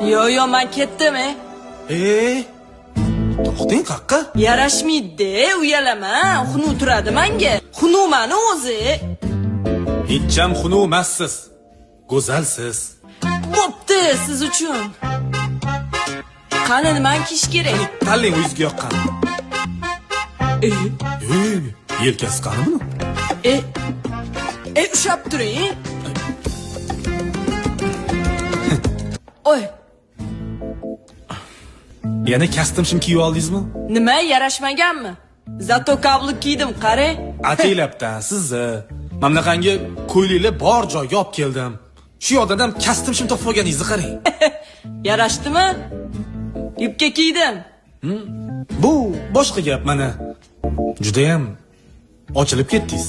Yo, men ketdim, To'xting qaqqa? Yarashmaydi, uyalama. Xunu turadi menga. Xunumani o'zi. Hecham xunumassiz. Go'zalsiz. Bo'pti siz uchun. Qani nima kiyish kerak? Tanlang o'zingizga yoqqan. Yelkasi qani buni? Ushab turing. Oy, Yana kostyum shim kiyib oldingizmi? nima yarashmaganmi? Zato kabli kiydim, qara. Ataylabdan sizni mamlaqanga ko'ylaklar bor joyga olib keldim. Shu yoqdan ham kostyum shim topib olganingizni qarang. Yarashdimi? Yubka kiydim. Bu boshqa gap mana. Juda ham ochilib ketdingiz.